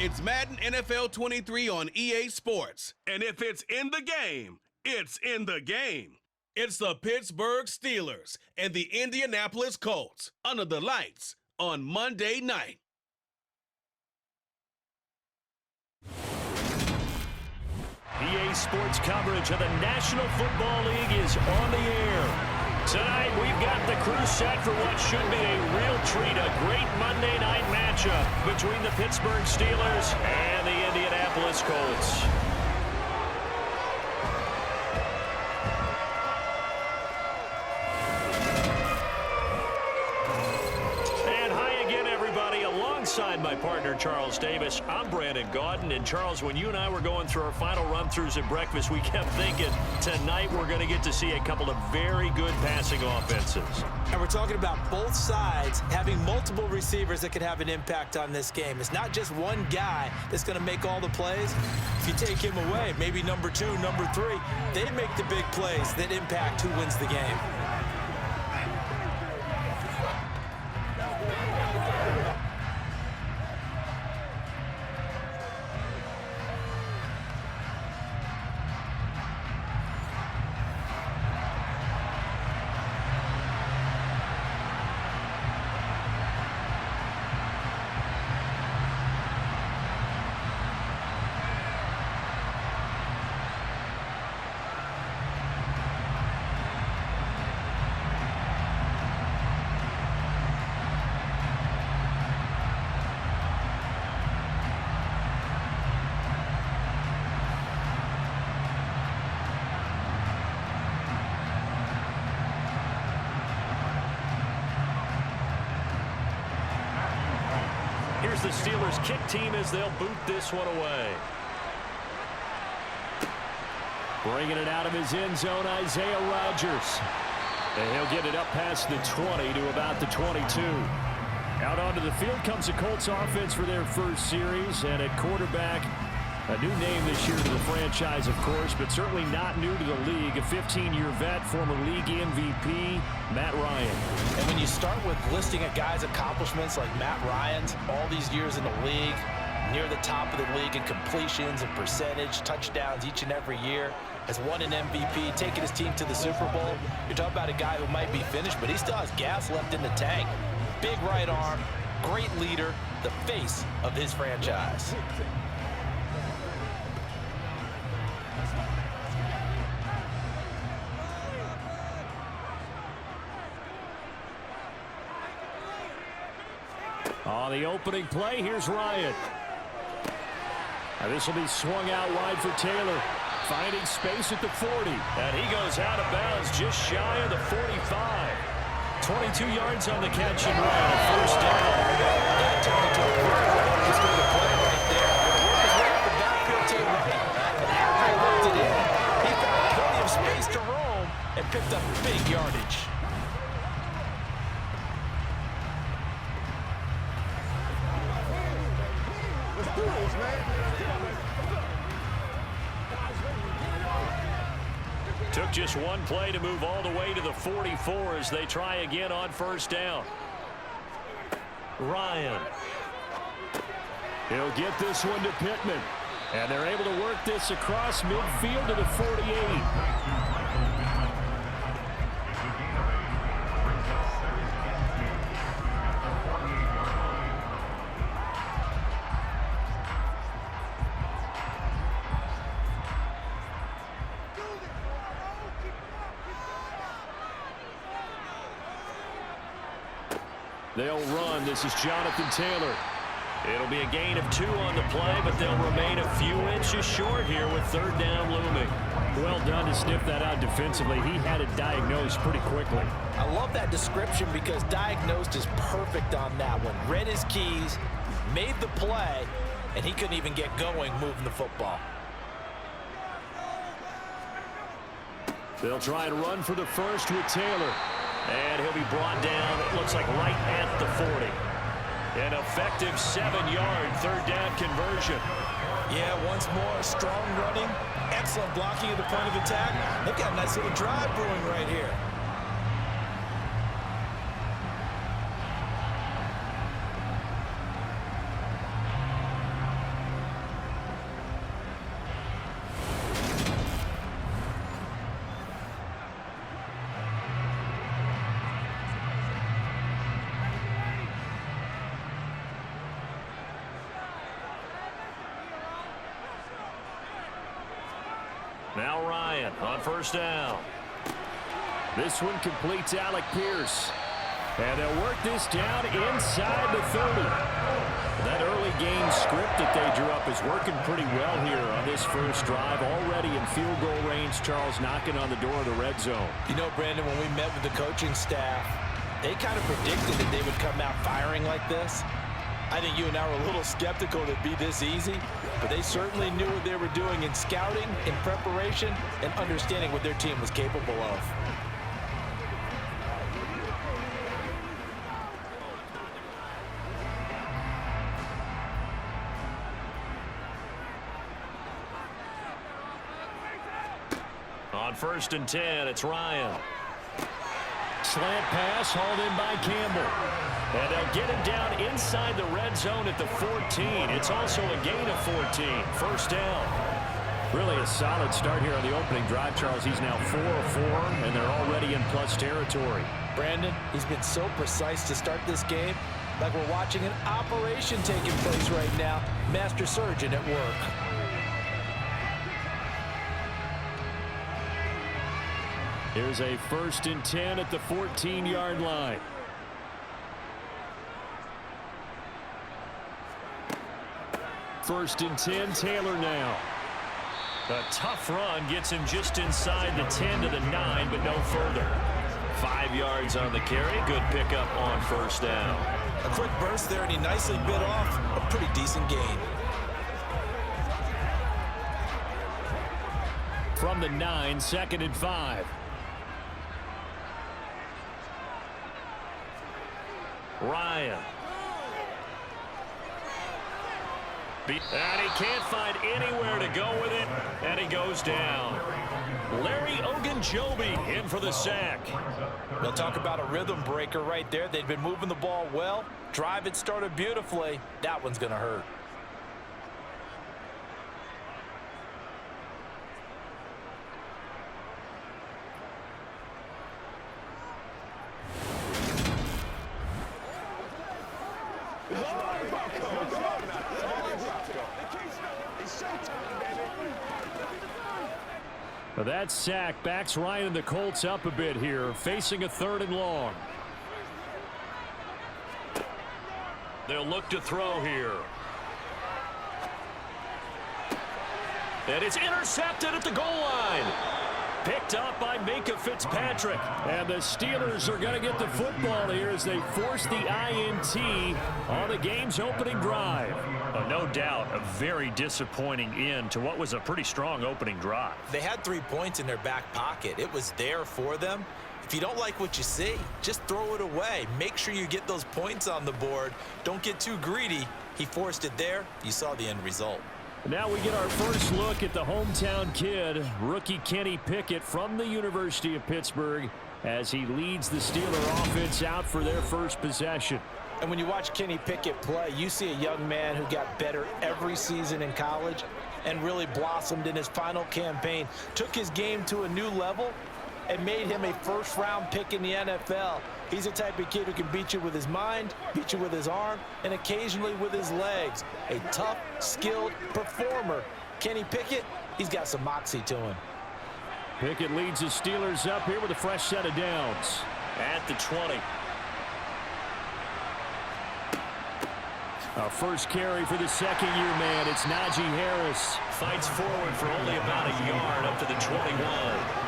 It's Madden NFL 23 on EA Sports. And if it's in the game, it's in the game. It's the Pittsburgh Steelers and the Indianapolis Colts under the lights on Monday night. EA Sports coverage of the National Football League is on the air. Tonight, we've got the crew set for what should be a real treat, a great Monday night matchup between the Pittsburgh Steelers and the Indianapolis Colts. Alongside my partner, Charles Davis, I'm Brandon Gaudin. And Charles, when you and I were going through our final run-throughs at breakfast, we kept thinking tonight we're going to get to see a couple of very good passing offenses. And we're talking about both sides having multiple receivers that could have an impact on this game. It's not just one guy that's going to make all the plays. If you take him away, maybe number 2, number 3, they make the big plays that impact who wins the game. Here's the Steelers kick team as they'll boot this one away. Bringing it out of his end zone, Isaiah Rodgers. And he'll get it up past the 20 to about the 22. Out onto the field comes the Colts offense for their first series. And at quarterback, a new name this year to the franchise, of course, but certainly not new to the league. A 15-year vet, former league MVP, Matt Ryan. And when you start with listing a guy's accomplishments like Matt Ryan's, all these years in the league, near the top of the league in completions and percentage, touchdowns each and every year, has won an MVP, taken his team to the Super Bowl. You're talking about a guy who might be finished, but he still has gas left in the tank. Big right arm, great leader, the face of his franchise. On the opening play, here's Ryan. Now this will be swung out wide for Taylor. Finding space at the 40. And he goes out of bounds just shy of the 45. 22 yards on the catch and run. First down. That turned into a he's going to play right there. Work his way up the backfield to the right. And after he looked it in, he found plenty of space to roam and picked up big yardage. Took just one play to move all the way to the 44 as they try again on first down. Ryan. He'll get this one to Pittman. And they're able to work this across midfield to the 48. They'll run. This is Jonathan Taylor. It'll be a gain of 2 on the play, but they'll remain a few inches short here with third down looming. Well done to sniff that out defensively. He had it diagnosed pretty quickly. I love that description because diagnosed is perfect on that one. Read his keys, made the play, and he couldn't even get going moving the football. They'll try and run for the first with Taylor. And he'll be brought down, it looks like right at the 40. An effective 7-yard third down conversion. Yeah, once more, strong running, excellent blocking at the point of attack. They've got a nice little drive brewing right here. Now Ryan on first down. This one completes Alec Pierce. And they'll work this down inside the 30. That early game script that they drew up is working pretty well here on this first drive. Already in field goal range, Charles, knocking on the door of the red zone. You know, Brandon, when we met with the coaching staff, they kind of predicted that they would come out firing like this. I think you and I were a little skeptical that it'd be this easy, but they certainly knew what they were doing in scouting, in preparation, and understanding what their team was capable of. On 1st and 10, it's Ryan. Slant pass hauled in by Campbell. And they'll get him down inside the red zone at the 14. It's also a gain of 14. First down. Really a solid start here on the opening drive, Charles. He's now 4 of 4, and they're already in plus territory. Brandon, he's been so precise to start this game, like we're watching an operation taking place right now. Master surgeon at work. Here's a 1st and 10 at the 14-yard line. First and 10, Taylor now. A tough run gets him just inside the 10 to the 9, but no further. 5 yards on the carry. Good pickup on first down. A quick burst there, and he nicely bit off a pretty decent gain. From the 9, 2nd and 5. Ryan. And he can't find anywhere to go with it, and he goes down. Larry Ogunjobi in for the sack. They'll talk about a rhythm breaker right there. They've been moving the ball well. Drive it started beautifully. That one's going to hurt. That sack backs Ryan and the Colts up a bit here, facing a 3rd and long. They'll look to throw here. And it's intercepted at the goal line. Picked up by Minka Fitzpatrick. And the Steelers are going to get the football here as they force the INT on the game's opening drive. No doubt a very disappointing end to what was a pretty strong opening drive. They had 3 points in their back pocket. It was there for them. If you don't like what you see, just throw it away. Make sure you get those points on the board. Don't get too greedy. He forced it there. You saw the end result. Now we get our first look at the hometown kid, rookie Kenny Pickett from the University of Pittsburgh, as he leads the Steeler offense out for their first possession. And when you watch Kenny Pickett play, you see a young man who got better every season in college and really blossomed in his final campaign, took his game to a new level, and made him a first-round pick in the NFL. He's the type of kid who can beat you with his mind, beat you with his arm, and occasionally with his legs. A tough, skilled performer. Kenny Pickett, he's got some moxie to him. Pickett leads the Steelers up here with a fresh set of downs. At the 20. Our first carry for the second-year man. It's Najee Harris. Fights forward for only about a yard up to the 21.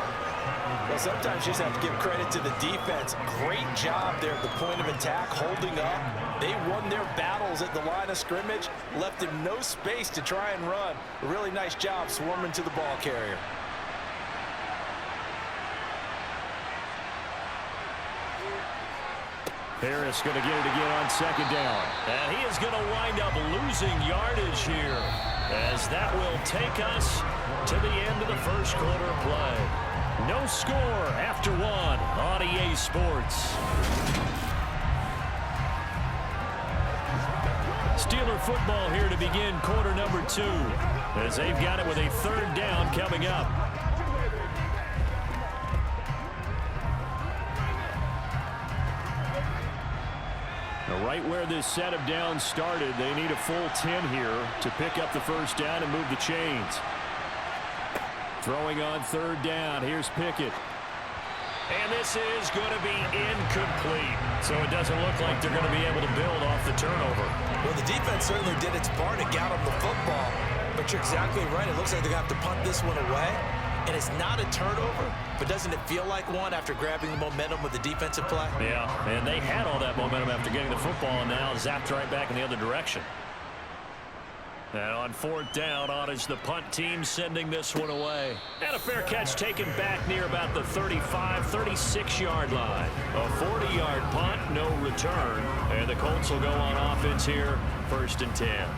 Well, sometimes you just have to give credit to the defense. Great job there at the point of attack, holding up. They won their battles at the line of scrimmage, left him no space to try and run. A really nice job swarming to the ball carrier. Harris going to get it again on second down. And he is going to wind up losing yardage here, as that will take us to the end of the first quarter of play. No score after 1 on EA Sports. Steeler football here to begin quarter number 2, as they've got it with a 3rd down coming up. Now, right where this set of downs started, they need a full 10 here to pick up the first down and move the chains. Throwing on third down. Here's Pickett. And this is going to be incomplete. So it doesn't look like they're going to be able to build off the turnover. Well, the defense certainly did its part to get them the football. But you're exactly right. It looks like they're going to have to punt this one away. And it's not a turnover, but doesn't it feel like one after grabbing the momentum with the defensive play? Yeah, and they had all that momentum after getting the football, and now zapped right back in the other direction. And on fourth down, on is the punt team sending this one away. And a fair catch taken back near about the 35, 36-yard line. A 40-yard punt, no return. And the Colts will go on offense here, 1st and 10.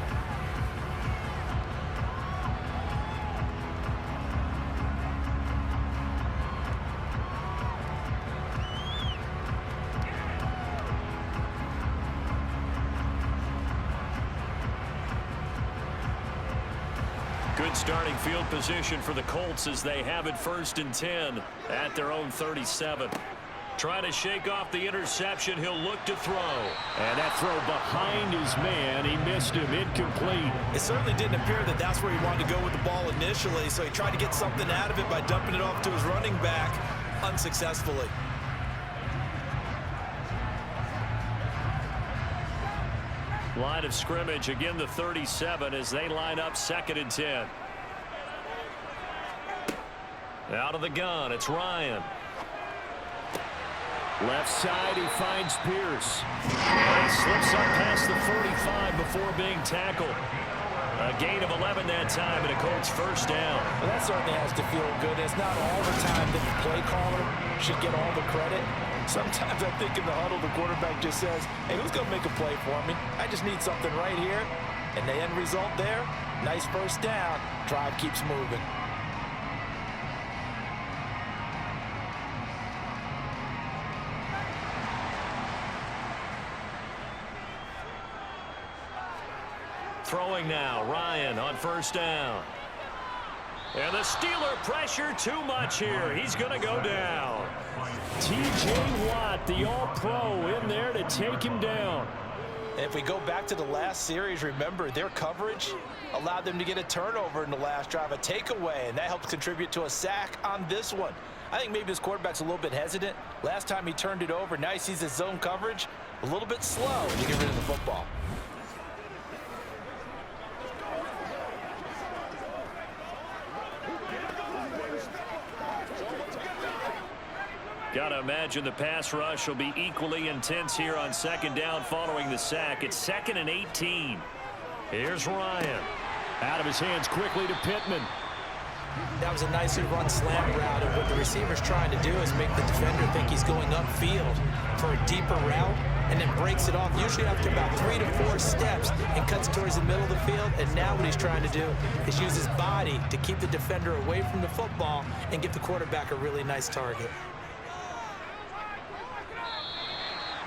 Good starting field position for the Colts as they have it 1st and 10 at their own 37. Trying to shake off the interception. He'll look to throw. And that throw behind his man. He missed him. Incomplete. It certainly didn't appear that that's where he wanted to go with the ball initially, so he tried to get something out of it by dumping it off to his running back unsuccessfully. Line of scrimmage, again the 37 as they line up 2nd and 10. Out of the gun, it's Ryan. Left side, he finds Pierce. And he slips up past the 45 before being tackled. A gain of 11 that time and a Colts 1st down. Well, that certainly has to feel good. It's not all the time that the play caller should get all the credit. Sometimes I think in the huddle, the quarterback just says, hey, who's going to make a play for me? I just need something right here. And the end result there, nice 1st down. Drive keeps moving. Throwing now, Ryan on 1st down. And the Steeler pressure too much here. He's going to go down. T.J. Watt, the All-Pro, in there to take him down. And if we go back to the last series, remember, their coverage allowed them to get a turnover in the last drive, a takeaway, and that helped contribute to a sack on this one. I think maybe this quarterback's a little bit hesitant. Last time he turned it over, now he sees his zone coverage a little bit slow to get rid of the football. Got to imagine the pass rush will be equally intense here on 2nd down following the sack. It's 2nd and 18. Here's Ryan. Out of his hands quickly to Pittman. That was a nicely run slant route, and what the receiver's trying to do is make the defender think he's going upfield for a deeper route, and then breaks it off, usually after about 3 to 4 steps, and cuts towards the middle of the field. And now what he's trying to do is use his body to keep the defender away from the football and give the quarterback a really nice target.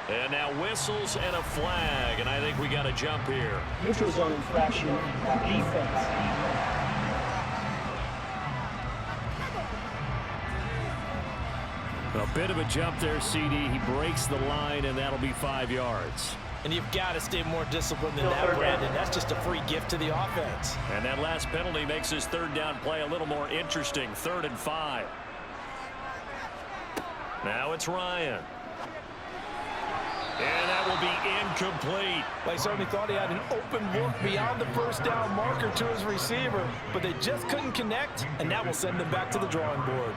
And now whistles and a flag, and I think we got a jump here. Neutral zone infraction, defense. A bit of a jump there, CD. He breaks the line, and that'll be 5 yards. And you've got to stay more disciplined than that, Brandon. That's just a free gift to the offense. And that last penalty makes his 3rd down play a little more interesting. 3rd and 5. Now it's Ryan. And that will be incomplete. Well, he certainly thought he had an open look beyond the 1st down marker to his receiver, but they just couldn't connect, and that will send them back to the drawing board.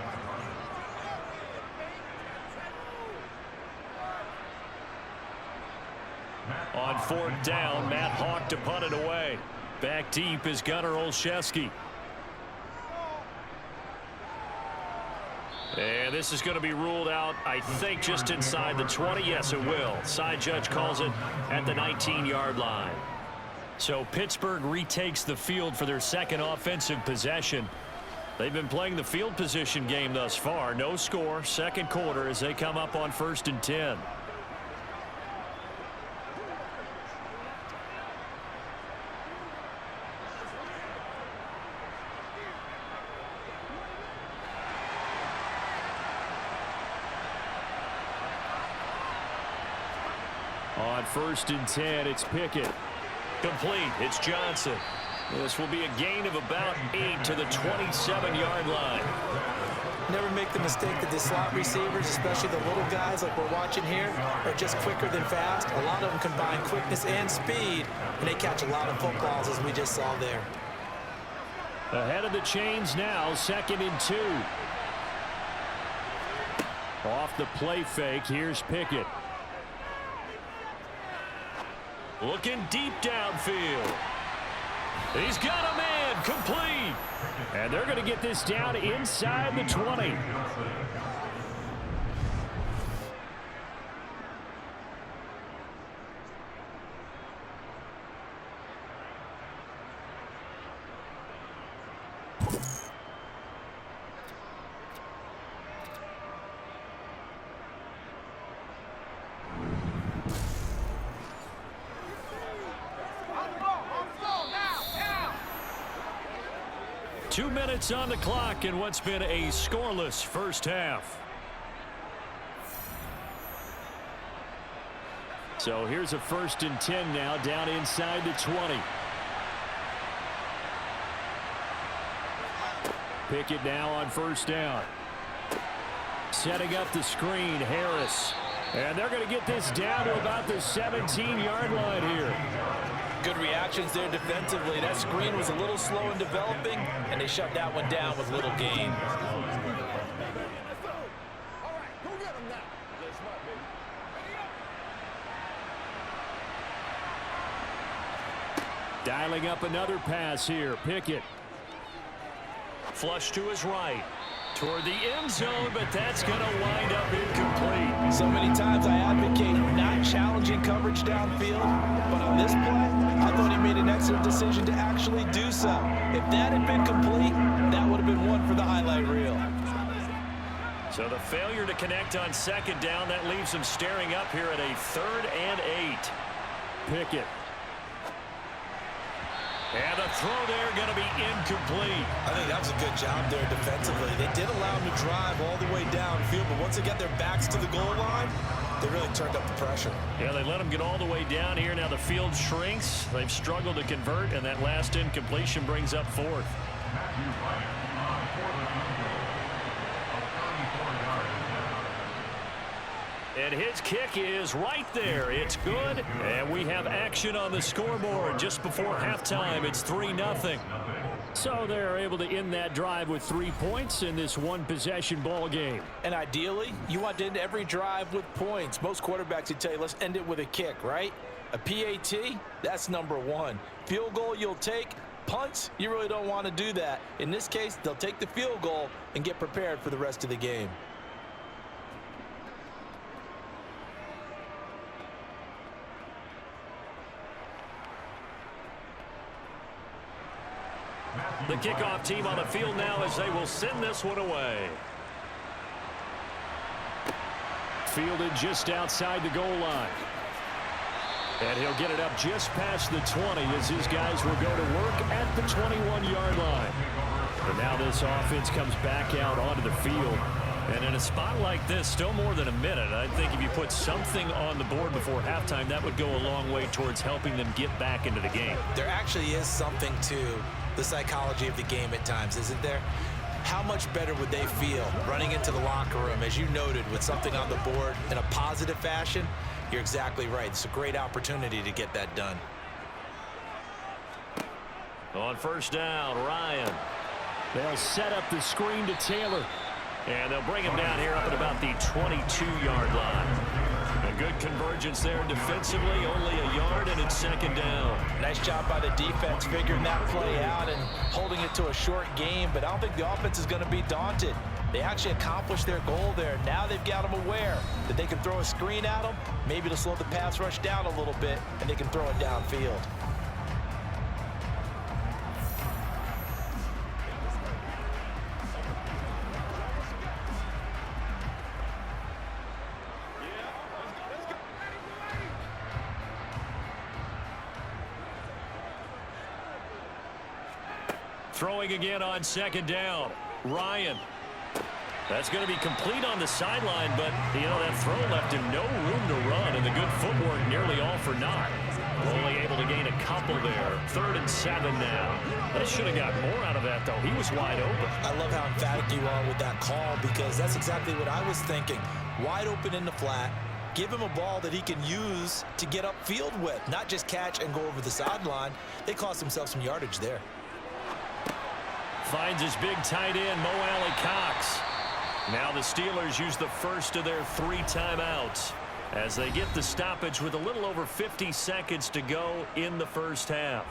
On 4th down, Matt Hawk to punt it away. Back deep is Gunnar Olszewski. And this is going to be ruled out, I think, just inside the 20. Yes, it will. Side judge calls it at the 19-yard line. So Pittsburgh retakes the field for their 2nd offensive possession. They've been playing the field position game thus far. No score, 2nd quarter as they come up on 1st and 10. On 1st and 10, it's Pickett. Complete. It's Johnson. This will be a gain of about 8 to the 27-yard line. Never make the mistake that the slot receivers, especially the little guys like we're watching here, are just quicker than fast. A lot of them combine quickness and speed, and they catch a lot of footballs, as we just saw there. Ahead of the chains now, 2nd and 2. Off the play fake, here's Pickett. Looking deep downfield. He's got a man, complete. And they're going to get this down inside the 20. Two minutes on the clock in what's been a scoreless first half. So here's a 1st and 10 now, down inside the 20. Pickett now on 1st down. Setting up the screen, Harris. And they're going to get this down to about the 17-yard line here. Good reactions there defensively. That screen was a little slow in developing, and they shut that one down with little gain. Dialing up another pass here. Pickett. Flush to his right. Toward the end zone, but that's going to wind up incomplete. So many times I advocate not challenging coverage downfield, but on this play, I thought he made an excellent decision to actually do so. If that had been complete, that would have been one for the highlight reel. So the failure to connect on 2nd down, that leaves him staring up here at a 3rd and 8. Pickett. And the throw there going to be incomplete. I think that was a good job there defensively. They did allow him to drive all the way downfield, but once they get their backs to the goal line, they really turned up the pressure. Yeah, they let him get all the way down here. Now the field shrinks. They've struggled to convert, and that last incompletion brings up 4th. And his kick is right there. It's good. And we have action on the scoreboard just before halftime. It's 3-0. So they're able to end that drive with 3 points in this one-possession ball game. And ideally, you want to end every drive with points. Most quarterbacks would tell you, let's end it with a kick, right? A PAT, that's number 1. Field goal you'll take. Punts, you really don't want to do that. In this case, they'll take the field goal and get prepared for the rest of the game. The kickoff team on the field now as they will send this one away. Fielded just outside the goal line. And he'll get it up just past the 20 as his guys will go to work at the 21-yard line. And now this offense comes back out onto the field. And in a spot like this, still more than a minute, I think if you put something on the board before halftime, that would go a long way towards helping them get back into the game. There actually is something to the psychology of the game at times, isn't there? How much better would they feel running into the locker room, as you noted, with something on the board in a positive fashion? You're exactly right. It's a great opportunity to get that done. On 1st down, Ryan. They'll set up the screen to Taylor. And they'll bring him down here up at about the 22-yard line. A good convergence there defensively, only a yard, and it's 2nd down. Nice job by the defense figuring that play out and holding it to a short game, but I don't think the offense is going to be daunted. They actually accomplished their goal there. Now they've got them aware that they can throw a screen at them, maybe to slow the pass rush down a little bit, and they can throw it downfield. Throwing again on 2nd down. Ryan. That's going to be complete on the sideline, but, you know, that throw left him no room to run, and the good footwork nearly all for naught. Only able to gain a couple there. 3rd and 7 now. They should have got more out of that, though. He was wide open. I love how emphatic you are with that call because that's exactly what I was thinking. Wide open in the flat. Give him a ball that he can use to get upfield with, not just catch and go over the sideline. They cost themselves some yardage there. Finds his big tight end, Mo Alley Cox. Now the Steelers use the first of their 3 timeouts as they get the stoppage with a little over 50 seconds to go in the first half.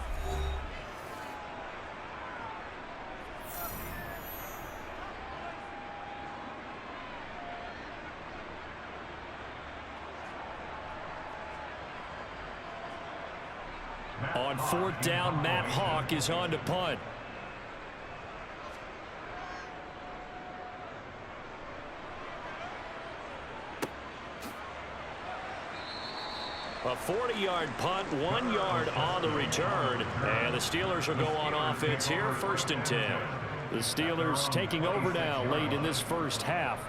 On 4th down, Matt Hawk is on to punt. A 40-yard punt, 1 yard on the return. And the Steelers will go on offense here, 1st and 10. The Steelers taking over now late in this first half.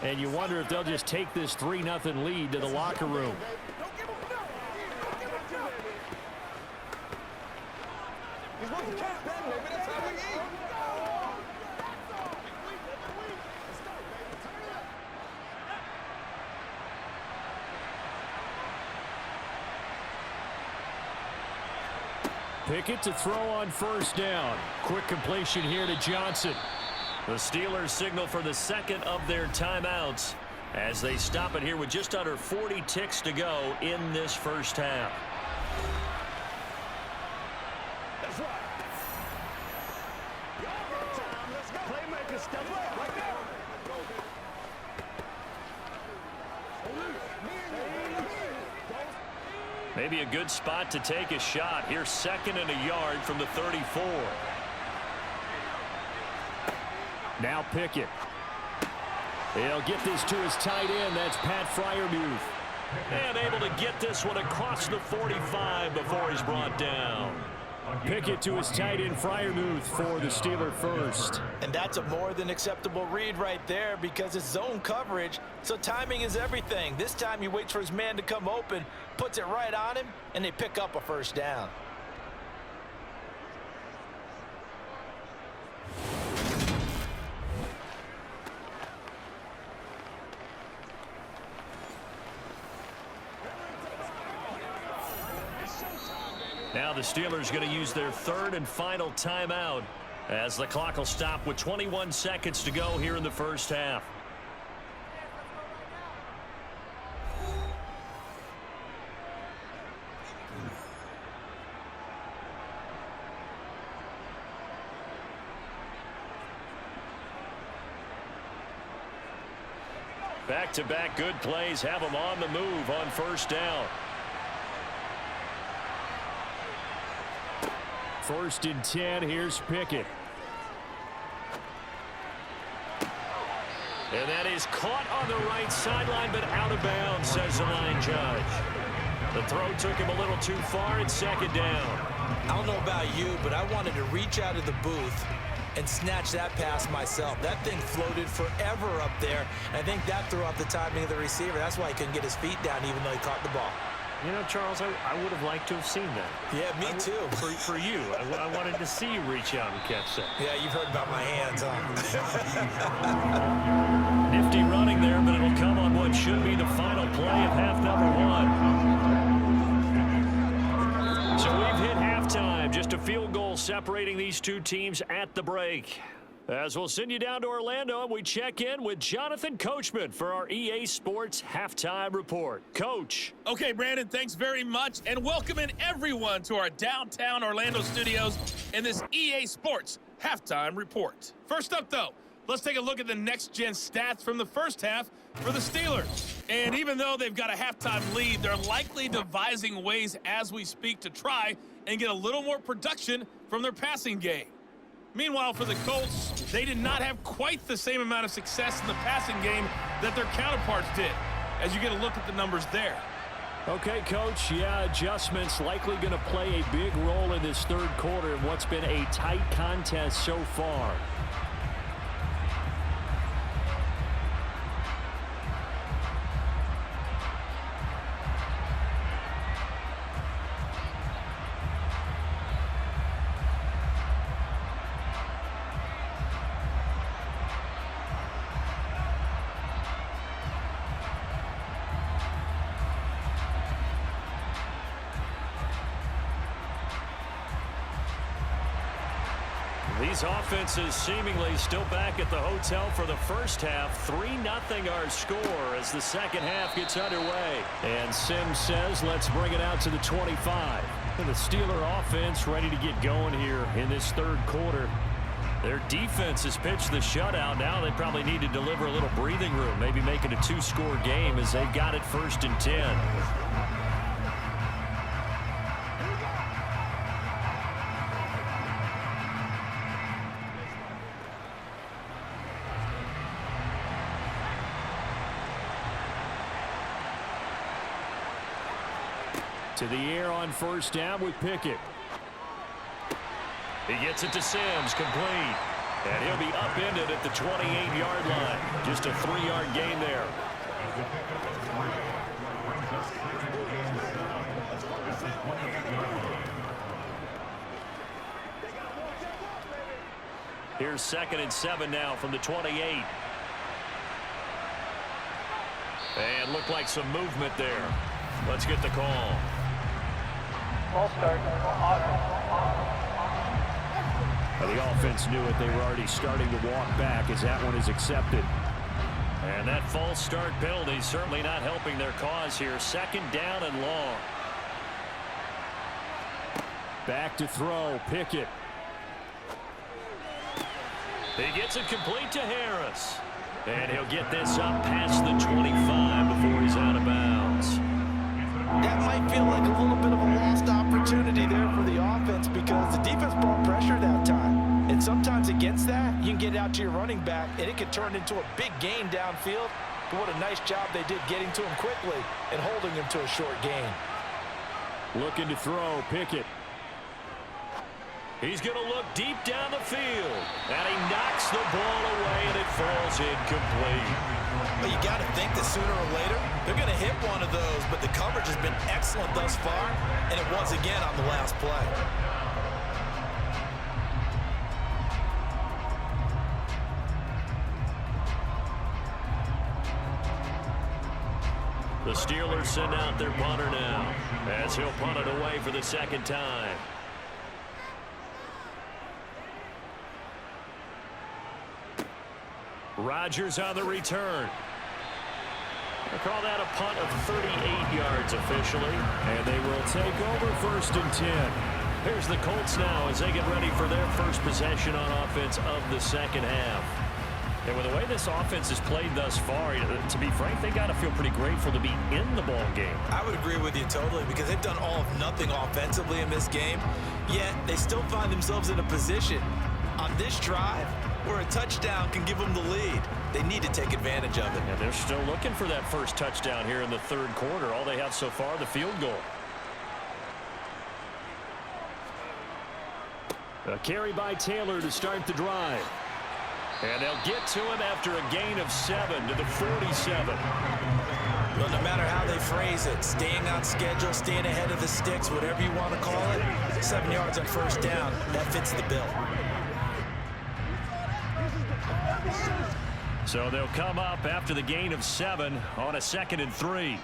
And you wonder if they'll just take this 3-0 lead to the locker room. Pickett to throw on 1st down. Quick completion here to Johnson. The Steelers signal for the 2nd of their timeouts as they stop it here with just under 40 ticks to go in this first half. That's right. Let's go. Playmaker step up right there. Maybe a good spot to take a shot. Here's 2nd and a yard from the 34. Now Pickett. He'll get this to his tight end. That's Pat Freiermuth. And able to get this one across the 45 before he's brought down. Pickett to his tight end, Freiermuth, for the Steeler first. And that's a more than acceptable read right there because it's zone coverage, so timing is everything. This time he waits for his man to come open, puts it right on him, and they pick up a 1st down. Now the Steelers going to use their 3rd and final timeout as the clock will stop with 21 seconds to go here in the first half. Back-to-back good plays have them on the move on 1st down. 1st and 10. Here's Pickett. And that is caught on the right sideline, but out of bounds, says the line judge. The throw took him a little too far, and 2nd down. I don't know about you, but I wanted to reach out of the booth and snatch that pass myself. That thing floated forever up there. I think that threw off the timing of the receiver. That's why he couldn't get his feet down even though he caught the ball. You know, Charles, I would have liked to have seen that. Yeah, me too. For you. I wanted to see you reach out and catch that. Yeah, you've heard about my hands, huh? Nifty running there, but it'll come on what should be the final play of half number 1. So we've hit halftime. Just a field goal separating these two teams at the break. As we'll send you down to Orlando, and we check in with Jonathan Coachman for our EA Sports Halftime Report. Coach. Okay, Brandon, thanks very much, and welcoming everyone to our downtown Orlando studios in this EA Sports Halftime Report. First up, though, let's take a look at the next-gen stats from the first half for the Steelers. And even though they've got a halftime lead, they're likely devising ways as we speak to try and get a little more production from their passing game. Meanwhile, for the Colts, they did not have quite the same amount of success in the passing game that their counterparts did, as you get a look at the numbers there. Okay, Coach, yeah, adjustments likely going to play a big role in this third quarter in what's been a tight contest so far. These offenses seemingly still back at the hotel for the first half. 3-0 our score as the second half gets underway. And Sims says, let's bring it out to the 25. And the Steeler offense ready to get going here in this third quarter. Their defense has pitched the shutout. Now they probably need to deliver a little breathing room, maybe make it a 2-score game as they've got it 1st and 10. To the air on 1st down with Pickett. He gets it to Sims, complete. And he'll be upended at the 28-yard line. Just a 3-yard gain there. Here's 2nd and 7 now from the 28. And looked like some movement there. Let's get the call. Ball start. The offense knew it. They were already starting to walk back as that one is accepted. And that false start penalty certainly not helping their cause here. 2nd down and long. Back to throw. Pickett. He gets it complete to Harris. And he'll get this up past the 25 before he's out of bounds. That might feel like a little bit of a lost opportunity there for the offense because the defense brought pressure that time. And sometimes against that, you can get out to your running back, and it can turn into a big gain downfield. But what a nice job they did getting to him quickly and holding him to a short gain. Looking to throw, Pickett. He's going to look deep down the field. And he knocks the ball away, and it falls incomplete. But you got to think that sooner or later, they're going to hit one of those. But the coverage has been excellent thus far, and it was again on the last play. The Steelers send out their punter now as he'll punt it away for the 2nd time. Rodgers on the return. They call that a punt of 38 yards officially. And they will take over 1st and 10. Here's the Colts now as they get ready for their first possession on offense of the second half. And with the way this offense has played thus far, to be frank, they got to feel pretty grateful to be in the ball game. I would agree with you totally because they've done all of nothing offensively in this game, yet they still find themselves in a position on this drive where a touchdown can give them the lead. They need to take advantage of it. And they're still looking for that first touchdown here in the third quarter. All they have so far, the field goal. A carry by Taylor to start the drive. And they'll get to him after a gain of 7 to the 47. Well, no matter how they phrase it, staying on schedule, staying ahead of the sticks, whatever you want to call it, 7 yards on 1st down, that fits the bill. So they'll come up after the gain of 7 on a 2nd and 3.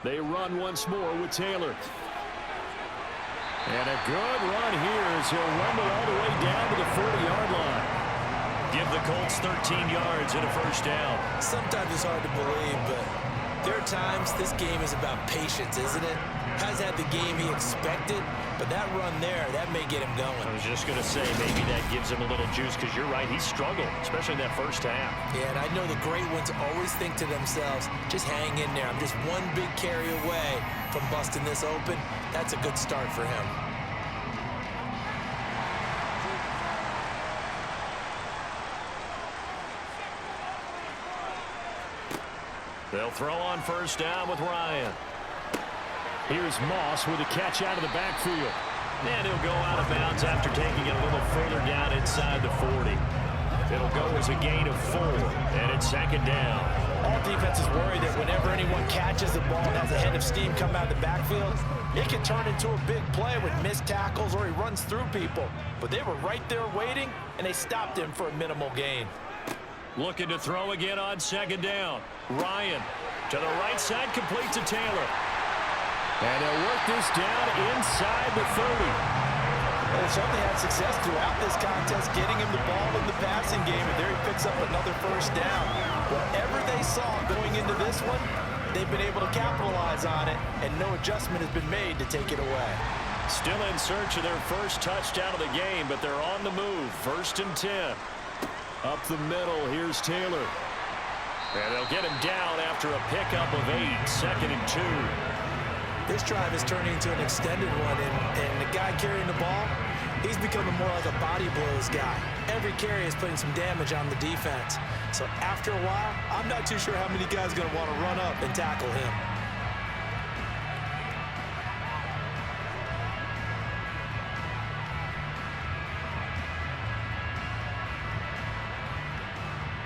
They run once more with Taylor. And a good run here as he'll rumble all the way down to the 40-yard line. Give the Colts 13 yards and a 1st down. Sometimes it's hard to believe, but there are times this game is about patience, isn't it? Has had the game he expected, but that run there, that may get him going. I was just going to say, maybe that gives him a little juice because you're right, he struggled, especially in that first half. Yeah, and I know the great ones always think to themselves, just hang in there. I'm just one big carry away from busting this open. That's a good start for him. They'll throw on 1st down with Ryan. Here's Moss with a catch out of the backfield. And he'll go out of bounds after taking it a little further down inside the 40. It'll go as a gain of 4, and it's 2nd down. All defenses worry that whenever anyone catches the ball and has a head of steam come out of the backfield, it can turn into a big play with missed tackles or he runs through people. But they were right there waiting, and they stopped him for a minimal gain. Looking to throw again on 2nd down. Ryan to the right side, complete to Taylor. And they'll work this down inside the 30. Well, they certainly had success throughout this contest, getting him the ball in the passing game, and there he picks up another first down. Whatever they saw going into this one, they've been able to capitalize on it, and no adjustment has been made to take it away. Still in search of their first touchdown of the game, but they're on the move. 1st and 10. Up the middle, here's Taylor. And they'll get him down after a pickup of 8. 2nd and 2. This drive is turning into an extended one, and the guy carrying the ball, he's becoming more like a body blows guy. Every carry is putting some damage on the defense. So after a while, I'm not too sure how many guys are going to want to run up and tackle him.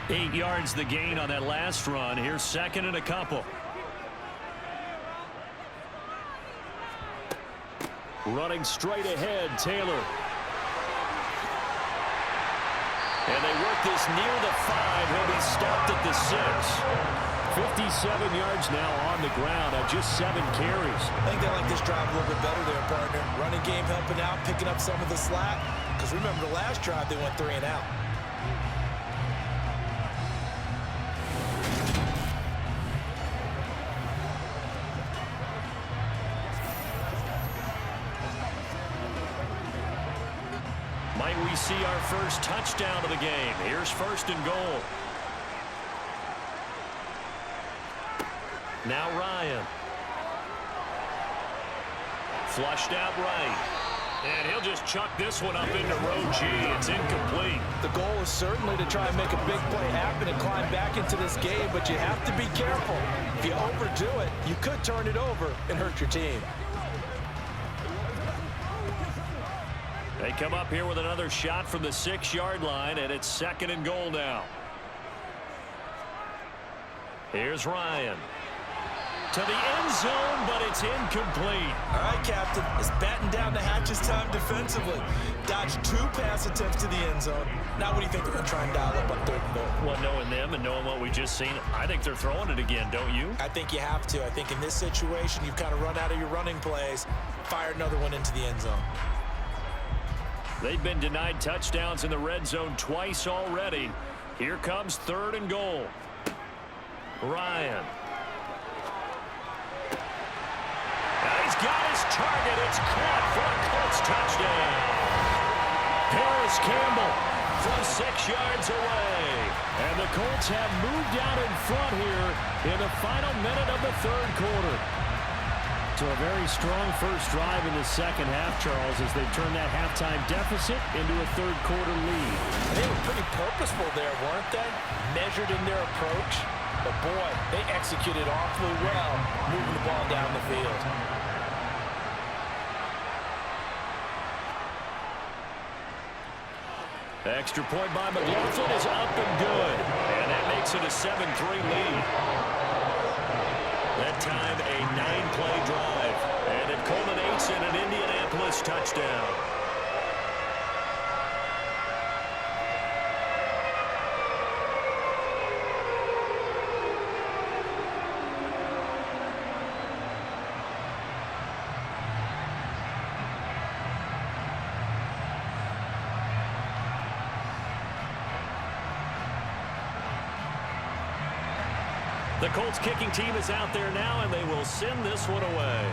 Eight yards the gain on that last run. Here's 2nd and a couple. Running straight ahead, Taylor. And they work this near the 5. He'll be stopped at the 6. 57 yards now on the ground on just 7 carries. I think they like this drive a little bit better there, partner. Running game helping out, picking up some of the slack. Because remember the last drive, they went 3 and out. Might we see our first touchdown of the game? Here's 1st and goal. Now Ryan. Flushed out right. And he'll just chuck this one up into row G. It's incomplete. The goal is certainly to try and make a big play happen and climb back into this game, but you have to be careful. If you overdo it, you could turn it over and hurt your team. They come up here with another shot from the 6-yard line, and it's 2nd and goal now. Here's Ryan. To the end zone, but it's incomplete. All right, Captain. It's batten down the hatches time defensively. Dodged 2 pass attempts to the end zone. Now what do you think they're going to try and dial up on 3rd and goal? Well, knowing them and knowing what we just seen, I think they're throwing it again, don't you? I think you have to. I think in this situation, you've kind of run out of your running plays, fired another one into the end zone. They've been denied touchdowns in the red zone twice already. Here comes 3rd and goal. Ryan. Now he's got his target. It's caught for a Colts touchdown. Harris Campbell from 6 yards away. And the Colts have moved out in front here in the final minute of the 3rd quarter. So a very strong first drive in the 2nd half, Charles, as they turn that halftime deficit into a 3rd quarter lead. They were pretty purposeful there, weren't they? Measured in their approach. But boy, they executed awfully well, moving the ball down the field. Extra point by McLaughlin is up and good. And that makes it a 7-3 lead. That time a 9-play drive. And it culminates in an Indianapolis touchdown. The Colts kicking team is out there now, and they will send this one away.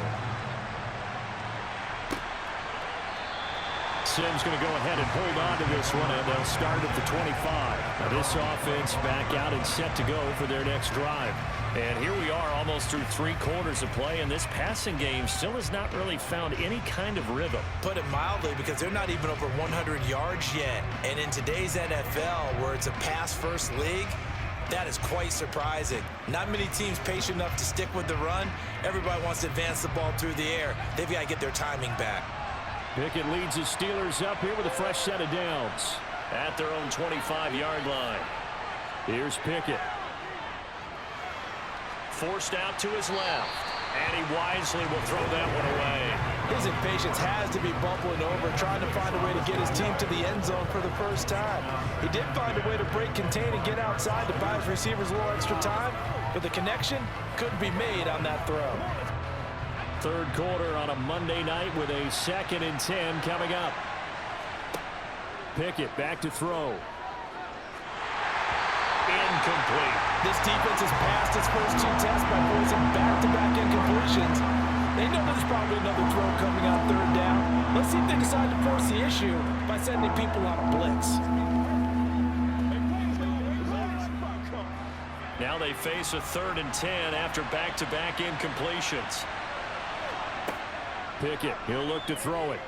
Simms going to go ahead and hold on to this one, and they'll start at the 25. Now this offense back out and set to go for their next drive. And here we are almost through 3 quarters of play, and this passing game still has not really found any kind of rhythm. Put it mildly, because they're not even over 100 yards yet. And in today's NFL, where it's a pass-first league, that is quite surprising. Not many teams patient enough to stick with the run. Everybody wants to advance the ball through the air. They've got to get their timing back. Pickett leads the Steelers up here with a fresh set of downs at their own 25-yard line. Here's Pickett. Forced out to his left. And he wisely will throw that one away. His impatience has to be bubbling over, trying to find a way to get his team to the end zone for the first time. He did find a way to break, contain, and get outside to buy his receivers a little extra time, but the connection couldn't be made on that throw. third quarter on a Monday night with a 2nd and 10 coming up. Pickett back to throw. Incomplete. This defense has passed its first 2 tests by forcing back-to-back incompletions. They know there's probably another throw coming on 3rd down. Let's see if they decide to force the issue by sending people on a blitz. Now they face a 3rd and 10 after back-to-back incompletions. Pickett, he'll look to throw it.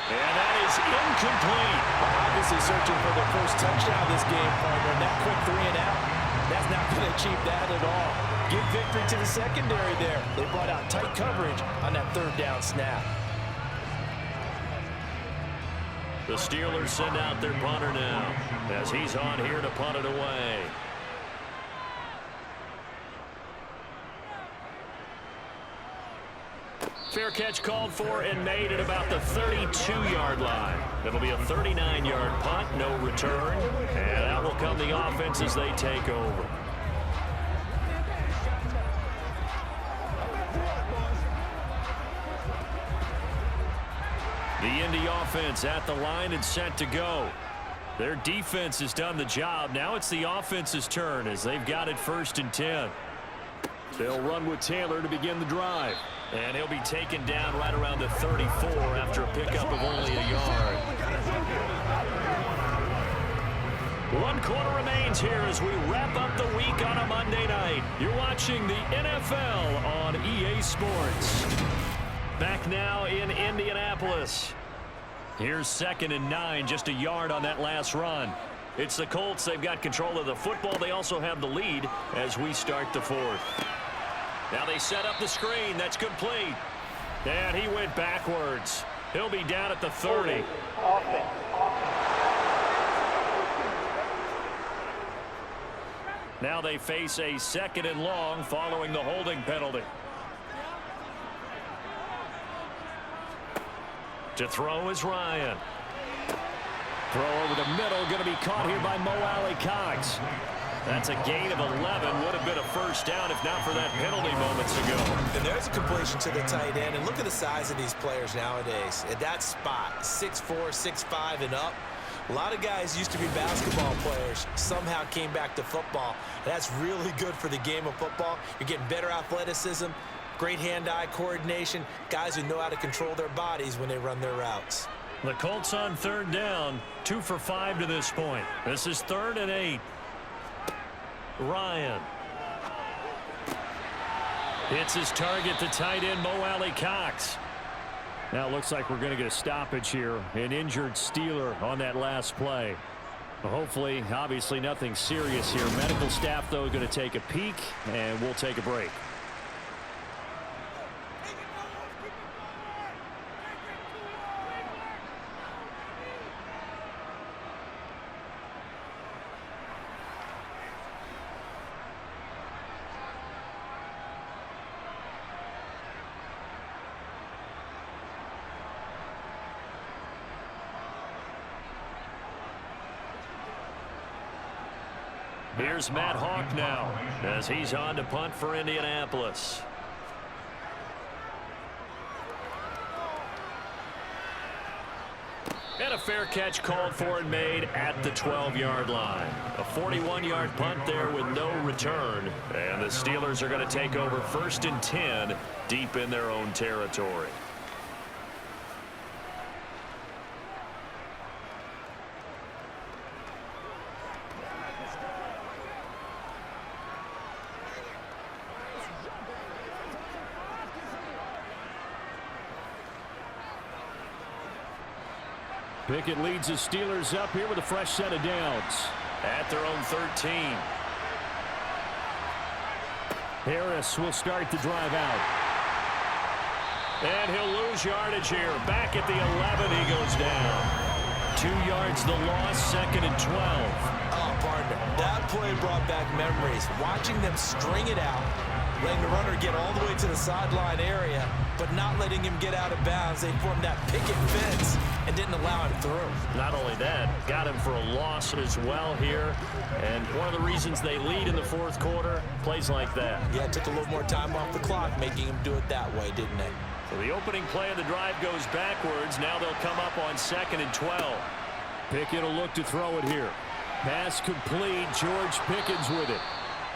And that is incomplete. Obviously searching for their first touchdown this game, partner. And that quick 3 and out, that's not going to achieve that at all. Give victory to the secondary there. They brought out tight coverage on that 3rd down snap. The Steelers send out their punter now as he's on here to punt it away. Fair catch called for and made at about the 32-yard line. It'll be a 39-yard punt, no return, and that will come the offense as they take over. The Indy offense at the line and set to go. Their defense has done the job. Now it's the offense's turn as they've got it 1st and 10. They'll run with Taylor to begin the drive. And he'll be taken down right around the 34 after a pickup of only a yard. 1 quarter remains here as we wrap up the week on a Monday night. You're watching the NFL on EA Sports. Back now in Indianapolis. Here's 2nd and 9, just a yard on that last run. It's the Colts. They've got control of the football. They also have the lead as we start the 4th. Now they set up the screen. That's complete. And he went backwards. He'll be down at the 30. Now they face a 2nd and long following the holding penalty. To throw is Ryan. Throw over the middle, going to be caught here by Mo Alley-Cox. That's a gain of 11. Would have been a first down if not for that penalty moments ago. And there's a completion to the tight end. And look at the size of these players nowadays. At that spot, 6'4", 6'5", and up. A lot of guys used to be basketball players. Somehow came back to football. And that's really good for the game of football. You're getting better athleticism, great hand-eye coordination, guys who know how to control their bodies when they run their routes. The Colts on 3rd down, 2 for 5 to this point. This is 3rd and 8. Ryan hits his target, the tight end, Mo Alley-Cox. Now it looks like we're going to get a stoppage here. An injured Steeler on that last play. Hopefully, obviously nothing serious here. Medical staff, though, going to take a peek, and we'll take a break. Here's Matt Hawk now as he's on to punt for Indianapolis. And a fair catch called for and made at the 12-yard line. A 41-yard punt there with no return. And the Steelers are going to take over 1st and 10 deep in their own territory. Pickett leads the Steelers up here with a fresh set of downs at their own 13. Harris will start the drive out. And he'll lose yardage here. Back at the 11, he goes down. 2 yards the loss, 2nd and 12. Oh, partner, that play brought back memories. Watching them string it out, letting the runner get all the way to the sideline area, but not letting him get out of bounds. They formed that picket fence and didn't allow him through. Not only that, got him for a loss as well here. And one of the reasons they lead in the 4th quarter, plays like that. Yeah, it took a little more time off the clock, making him do it that way, didn't it? So the opening play of the drive goes backwards. Now they'll come up on 2nd and 12. Pickett will look to throw it here. Pass complete. George Pickens with it.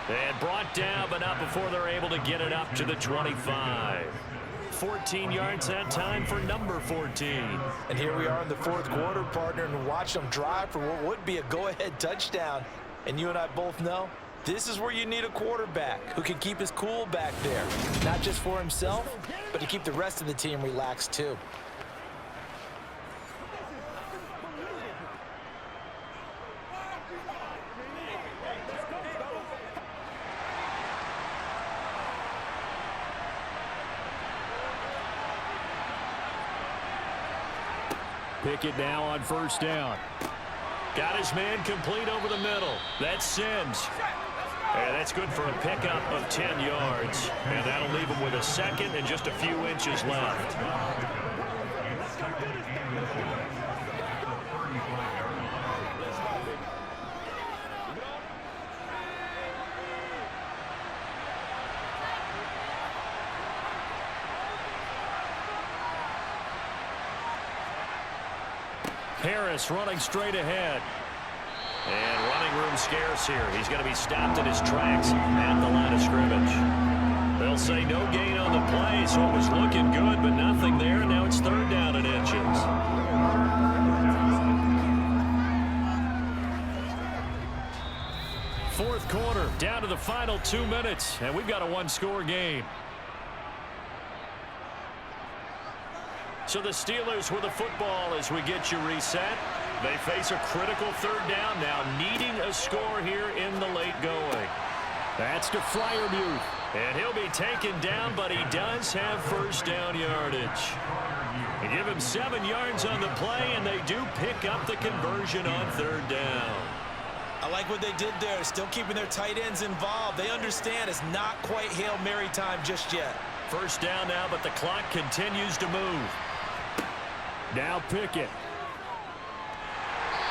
And brought down, but not before they're able to get it up to the 25. 14 yards that time for number 14. And here we are in the 4th quarter, partner, and watch them drive for what would be a go-ahead touchdown. And you and I both know this is where you need a quarterback who can keep his cool back there. Not just for himself, but to keep the rest of the team relaxed too. Pickett now on 1st down. Got his man complete over the middle. That's Sims. And that's good for a pickup of 10 yards. And that'll leave him with a 2nd and just a few inches left. Harris running straight ahead. And running room scarce here. He's going to be stopped in his tracks at the line of scrimmage. They'll say no gain on the play, so it was looking good, but nothing there. Now it's 3rd down and inches. 4th quarter, down to the final 2 minutes, and we've got a 1-score game. So the Steelers with the football as we get you reset. They face a critical 3rd down now, needing a score here in the late going. That's to Freiermuth. And he'll be taken down, but he does have 1st down yardage. They give him 7 yards on the play, and they do pick up the conversion on 3rd down. I like what they did there, still keeping their tight ends involved. They understand it's not quite Hail Mary time just yet. 1st down now, but the clock continues to move. Now Pickett.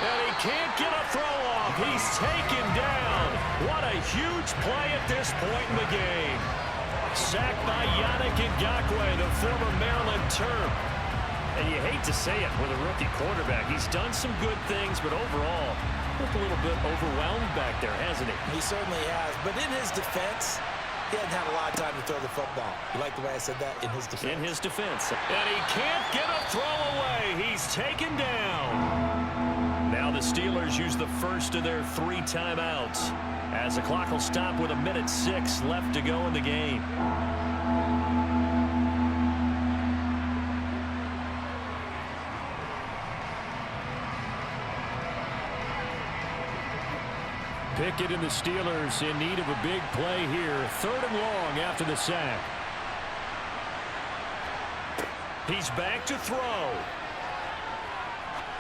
And he can't get a throw off. He's taken down. What a huge play at this point in the game. Sacked by Yannick Ngakoue, the former Maryland Terp. And you hate to say it with a rookie quarterback. He's done some good things, but overall, looked a little bit overwhelmed back there, hasn't he? He certainly has. But in his defense, he hadn't had a lot of time to throw the football. You like the way I said that? In his defense. In his defense. And he can't get a throw away. He's taken down. Now the Steelers use the first of their 3 timeouts as the clock will stop with 1:06 left to go in the game. Pickett and the Steelers in need of a big play here. 3rd and long after the sack. He's back to throw.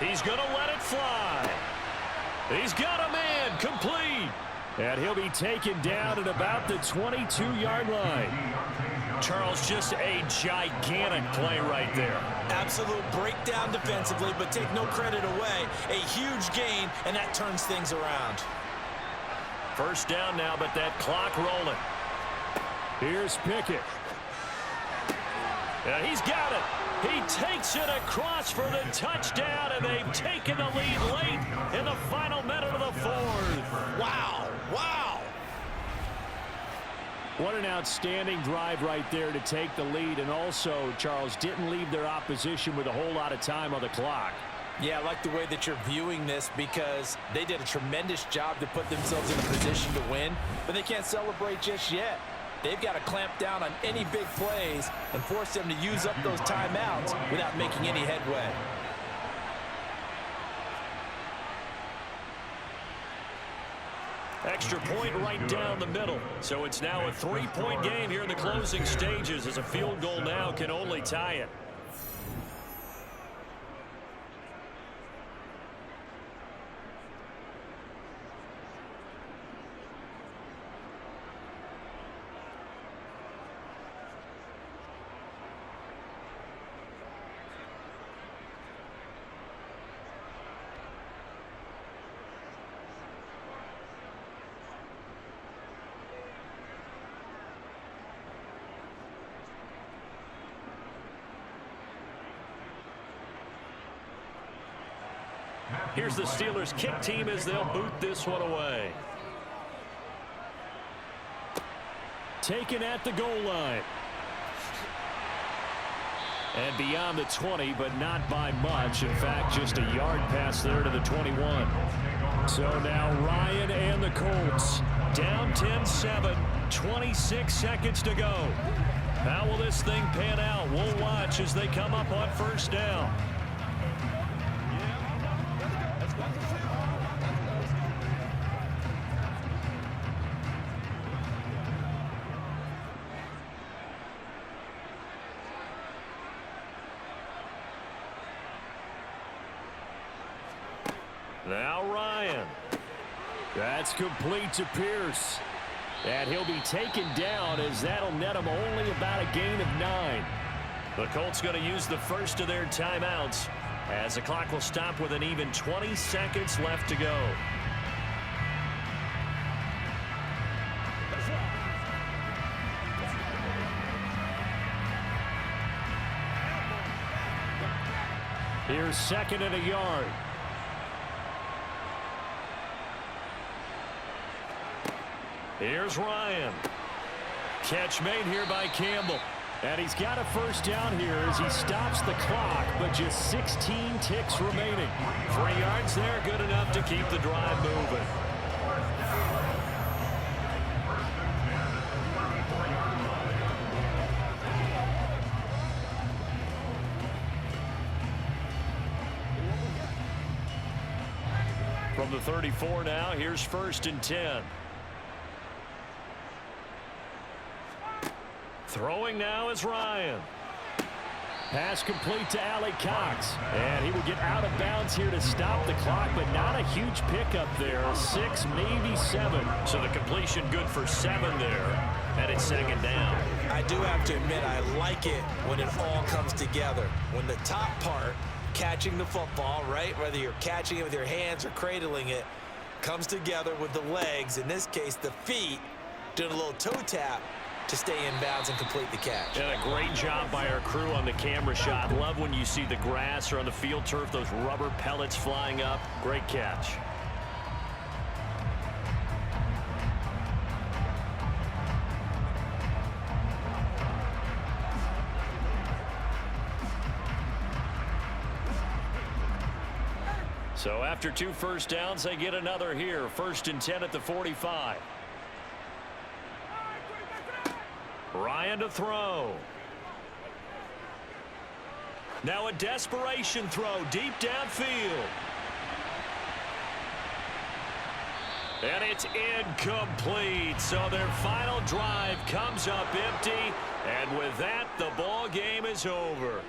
He's going to let it fly. He's got a man complete. And he'll be taken down at about the 22-yard line. Charles, just a gigantic play right there. Absolute breakdown defensively, but take no credit away. A huge gain, and that turns things around. 1st down now, but that clock rolling. Here's Pickett. And he's got it. He takes it across for the touchdown, and they've taken the lead late in the final minute of the 4th. Wow. Wow. What an outstanding drive right there to take the lead, and also, Charles, didn't leave their opposition with a whole lot of time on the clock. Yeah, I like the way that you're viewing this because they did a tremendous job to put themselves in a position to win, but they can't celebrate just yet. They've got to clamp down on any big plays and force them to use up those timeouts without making any headway. Extra point right down the middle. So it's now a 3-point game here in the closing stages as a field goal now can only tie it. Here's the Steelers kick team as they'll boot this one away. Taken at the goal line. And beyond the 20, but not by much. In fact, just a yard pass there to the 21. So now Ryan and the Colts down 10-7, 26 seconds to go. How will this thing pan out? We'll watch as they come up on first down. Now Ryan. That's complete to Pierce. And he'll be taken down as that'll net him only about a gain of 9. The Colts going to use the first of their timeouts as the clock will stop with an even 20 seconds left to go. Here's second and a yard. Here's Ryan. Catch made here by Campbell. And he's got a first down here as he stops the clock, but just 16 ticks remaining. 3 yards there, good enough to keep the drive moving. From the 34 now, here's 1st and 10. Throwing now is Ryan. Pass complete to Alec Cox. And he will get out of bounds here to stop the clock, but not a huge pickup there. 6, maybe 7. So the completion good for 7 there. And it's second down. I do have to admit, I like it when it all comes together. When the top part, catching the football, right, whether you're catching it with your hands or cradling it, comes together with the legs, in this case the feet, doing a little toe tap to stay in bounds and complete the catch. And a great job by our crew on the camera shot. Love when you see the grass or on the field turf, those rubber pellets flying up. Great catch. So after 2 first downs, they get another here. 1st and 10 at the 45. Ryan to throw. Now a desperation throw deep downfield. And it's incomplete. So their final drive comes up empty. And with that, the ball game is over.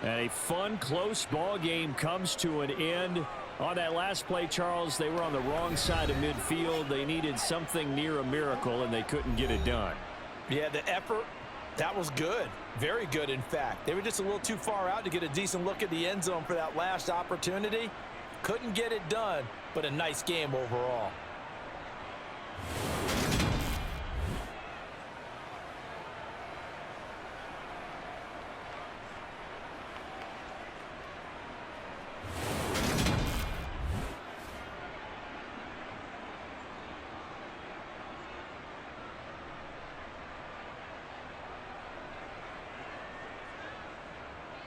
And a fun, close ball game comes to an end. On that last play, Charles, they were on the wrong side of midfield. They needed something near a miracle, and they couldn't get it done. Yeah, the effort, that was good. Very good, in fact. They were just a little too far out to get a decent look at the end zone for that last opportunity. Couldn't get it done, but a nice game overall.